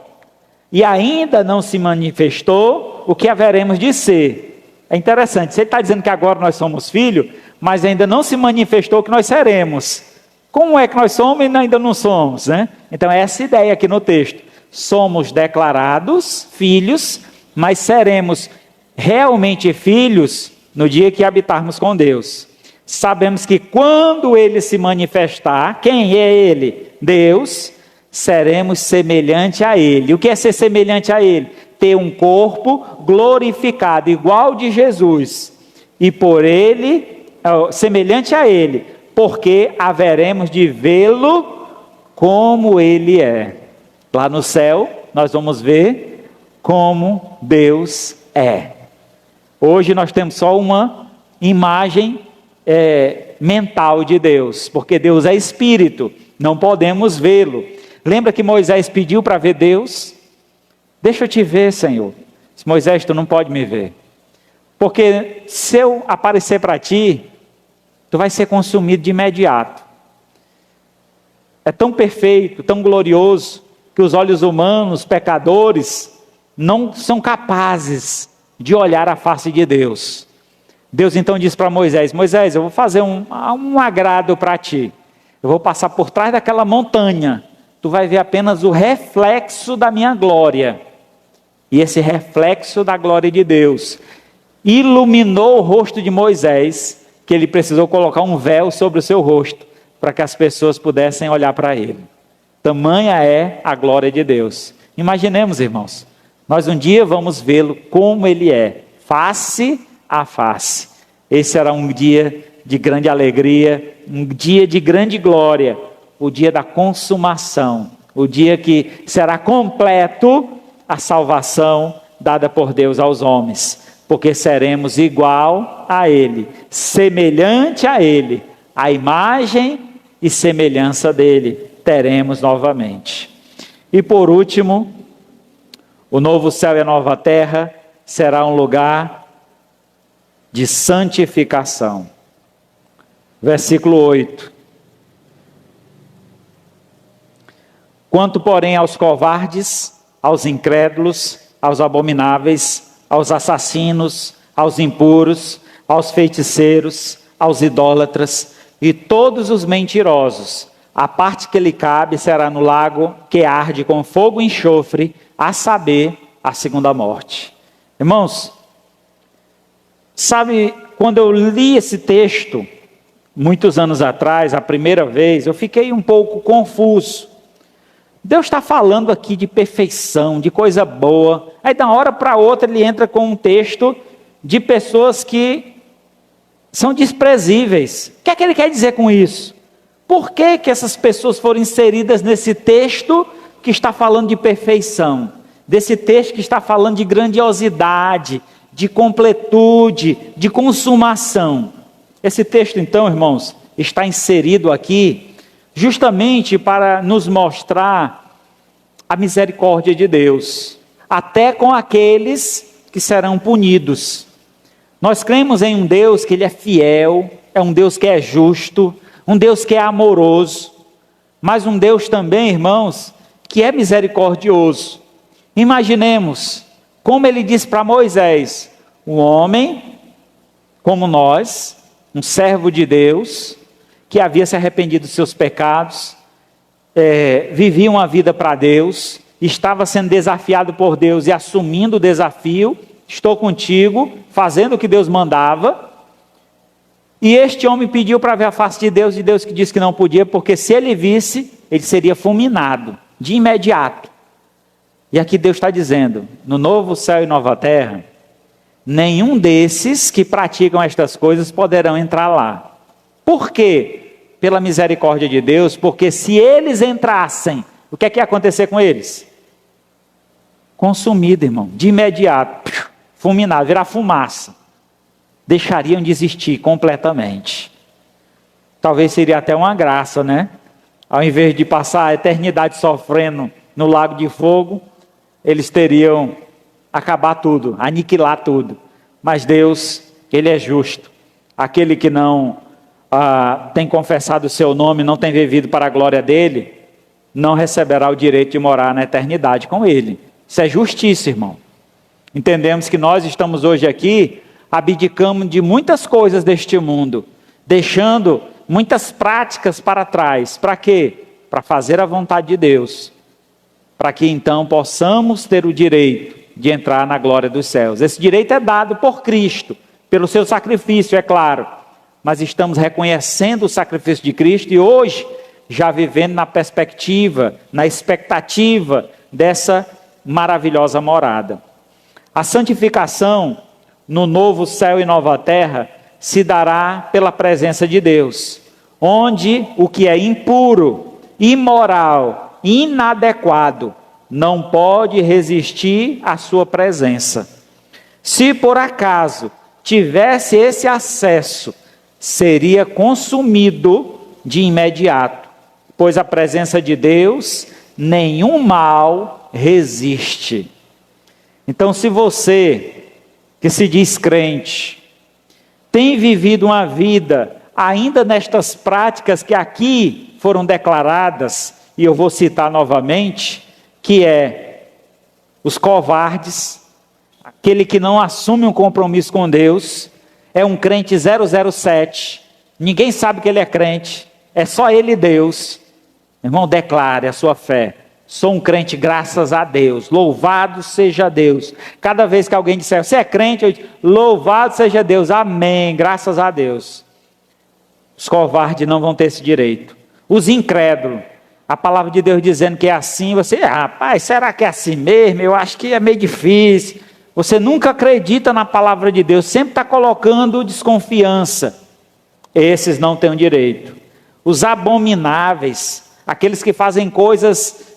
e ainda não se manifestou o que haveremos de ser. É interessante, você está dizendo que agora nós somos filhos, mas ainda não se manifestou o que nós seremos. Como é que nós somos e ainda não somos, né? Então é essa ideia aqui no texto. Somos declarados filhos, mas seremos realmente filhos no dia que habitarmos com Deus. Sabemos que quando Ele se manifestar, quem é Ele? Deus, seremos semelhante a Ele. O que é ser semelhante a Ele? Ter um corpo glorificado, igual de Jesus. E por Ele, semelhante a Ele, porque haveremos de vê-lo como Ele é. Lá no céu, nós vamos ver como Deus é. Hoje nós temos só uma imagem mental de Deus, porque Deus é Espírito, não podemos vê-lo. Lembra que Moisés pediu para ver Deus? Deixa eu te ver, Senhor. Moisés, tu não pode me ver, porque se eu aparecer para ti, tu vai ser consumido de imediato. É tão perfeito, tão glorioso, que os olhos humanos, pecadores, não são capazes de olhar a face de Deus. Deus então diz para Moisés, Moisés, eu vou fazer um agrado para ti. Eu vou passar por trás daquela montanha, tu vai ver apenas o reflexo da minha glória. E esse reflexo da glória de Deus iluminou o rosto de Moisés, que ele precisou colocar um véu sobre o seu rosto, para que as pessoas pudessem olhar para ele. Tamanha é a glória de Deus. Imaginemos, irmãos, nós um dia vamos vê-lo como ele é, face a face. Esse será um dia de grande alegria, um dia de grande glória, o dia da consumação, o dia que será completo a salvação dada por Deus aos homens, porque seremos igual a Ele, semelhante a Ele, a imagem e semelhança dele teremos novamente. E por último, o novo céu e a nova terra será um lugar de santificação. Versículo 8. Quanto, porém, aos covardes, aos incrédulos, aos abomináveis, aos assassinos, aos impuros, aos feiticeiros, aos idólatras e todos os mentirosos, a parte que lhe cabe será no lago que arde com fogo e enxofre, a saber, a segunda morte. Irmãos, sabe, quando eu li esse texto, muitos anos atrás, a primeira vez, eu fiquei um pouco confuso. Deus está falando aqui de perfeição, de coisa boa. Aí, de uma hora para outra, ele entra com um texto de pessoas que são desprezíveis. O que é que ele quer dizer com isso? Por que que essas pessoas foram inseridas nesse texto que está falando de perfeição? Desse texto que está falando de grandiosidade, de completude, de consumação. Esse texto, então, irmãos, está inserido aqui justamente para nos mostrar a misericórdia de Deus, até com aqueles que serão punidos. Nós cremos em um Deus que ele é fiel, é um Deus que é justo, um Deus que é amoroso, mas um Deus também, irmãos, que é misericordioso. Imaginemos como ele disse para Moisés, um homem como nós, um servo de Deus, que havia se arrependido dos seus pecados, vivia uma vida para Deus, estava sendo desafiado por Deus e assumindo o desafio, estou contigo, fazendo o que Deus mandava, e este homem pediu para ver a face de Deus, e Deus que disse que não podia, porque se ele visse, ele seria fulminado, de imediato. E aqui Deus está dizendo, no novo céu e nova terra, nenhum desses que praticam estas coisas poderão entrar lá. Por quê? Pela misericórdia de Deus, porque se eles entrassem, o que é que ia acontecer com eles? Consumido, irmão, de imediato, fulminado, virar fumaça. Deixariam de existir completamente. Talvez seria até uma graça, né? Ao invés de passar a eternidade sofrendo no lago de fogo, eles teriam acabar tudo, aniquilar tudo. Mas Deus, ele é justo. Aquele que não tem confessado o seu nome, não tem vivido para a glória dele, não receberá o direito de morar na eternidade com ele. Isso é justiça, irmão. Entendemos que nós estamos hoje aqui, abdicamos de muitas coisas deste mundo, deixando muitas práticas para trás. Para quê? Para fazer a vontade de Deus. Para que então possamos ter o direito de entrar na glória dos céus. Esse direito é dado por Cristo, pelo seu sacrifício, é claro. Mas estamos reconhecendo o sacrifício de Cristo e hoje já vivendo na perspectiva, na expectativa dessa maravilhosa morada. A santificação no novo céu e nova terra se dará pela presença de Deus, onde o que é impuro, imoral, inadequado, não pode resistir à sua presença. Se por acaso tivesse esse acesso, seria consumido de imediato, pois a presença de Deus, nenhum mal resiste. Então, se você, que se diz crente, tem vivido uma vida ainda nestas práticas que aqui foram declaradas, e eu vou citar novamente, que é os covardes, aquele que não assume um compromisso com Deus, é um crente 007, ninguém sabe que ele é crente, é só ele e Deus. Irmão, declare a sua fé. Sou um crente, graças a Deus, louvado seja Deus. Cada vez que alguém disser, você é crente, eu digo, louvado seja Deus, amém, graças a Deus. Os covardes não vão ter esse direito. Os incrédulos, a palavra de Deus dizendo que é assim, você, rapaz, será que é assim mesmo? Eu acho que é meio difícil. Você nunca acredita na palavra de Deus, sempre está colocando desconfiança. Esses não têm o direito. Os abomináveis, aqueles que fazem coisas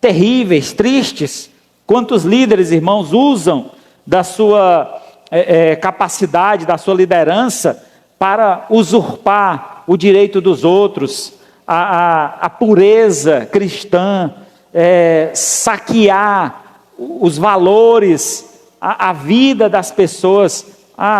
terríveis, tristes. Quantos líderes, irmãos, usam da sua capacidade, da sua liderança, para usurpar o direito dos outros, a pureza cristã, saquear os valores, a vida das pessoas.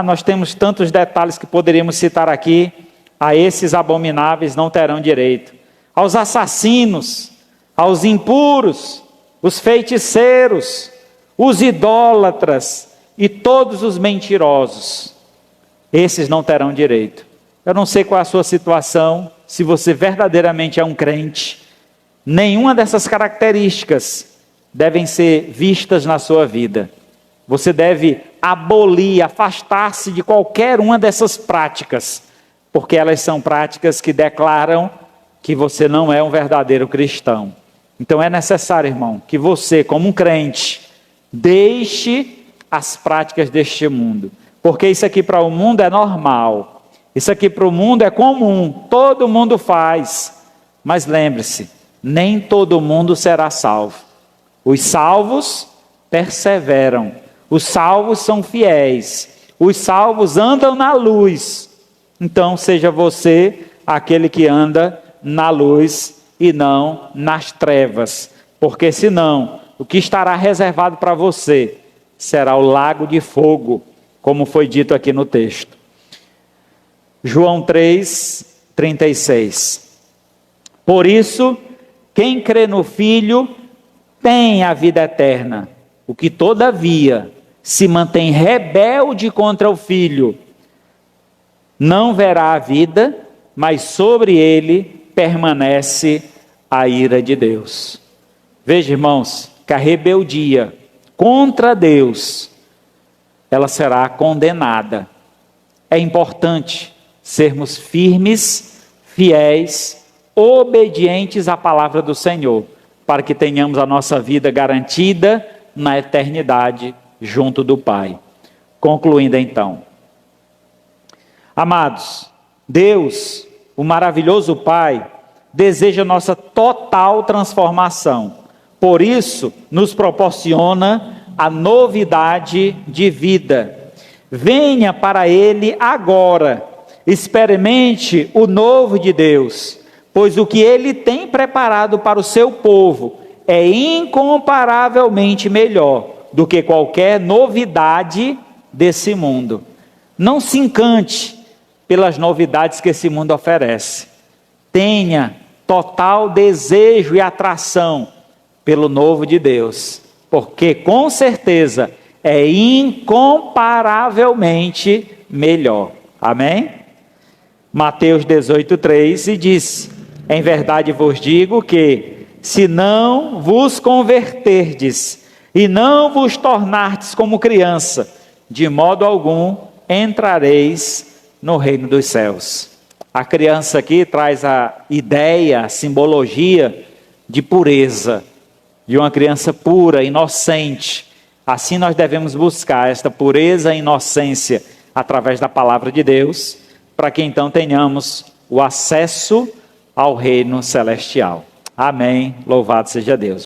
Nós temos tantos detalhes que poderíamos citar aqui. A esses abomináveis não terão direito. Aos assassinos, aos impuros, os feiticeiros, os idólatras e todos os mentirosos, esses não terão direito. Eu não sei qual é a sua situação, se você verdadeiramente é um crente, nenhuma dessas características devem ser vistas na sua vida. Você deve abolir, afastar-se de qualquer uma dessas práticas, porque elas são práticas que declaram que você não é um verdadeiro cristão. Então é necessário, irmão, que você, como um crente, deixe as práticas deste mundo, porque isso aqui para o mundo é normal, isso aqui para o mundo é comum, todo mundo faz, mas lembre-se, nem todo mundo será salvo. Os salvos perseveram, os salvos são fiéis, os salvos andam na luz. Então seja você aquele que anda na luz e não nas trevas, porque senão o que estará reservado para você será o lago de fogo, como foi dito aqui no texto. João 3:36. Por isso, quem crê no Filho tem a vida eterna. O que todavia se mantém rebelde contra o Filho, não verá a vida, mas sobre ele permanece a ira de Deus. Veja, irmãos, que a rebeldia contra Deus, ela será condenada. É importante sermos firmes, fiéis, obedientes à palavra do Senhor, para que tenhamos a nossa vida garantida na eternidade junto do Pai. Concluindo então, amados, Deus, o maravilhoso Pai, deseja nossa total transformação. Por isso, nos proporciona a novidade de vida. Venha para Ele agora, experimente o novo de Deus, pois o que Ele tem preparado para o seu povo é incomparavelmente melhor do que qualquer novidade desse mundo. Não se encante pelas novidades que esse mundo oferece. Tenha total desejo e atração pelo novo de Deus, porque com certeza é incomparavelmente melhor. Amém? Mateus 18:3 e diz: em verdade vos digo que, se não vos converterdes e não vos tornardes como criança, de modo algum entrareis no reino dos céus. A criança aqui traz a ideia, a simbologia de pureza, de uma criança pura, inocente. Assim nós devemos buscar esta pureza e inocência através da palavra de Deus, para que então tenhamos o acesso ao reino celestial. Amém. Louvado seja Deus.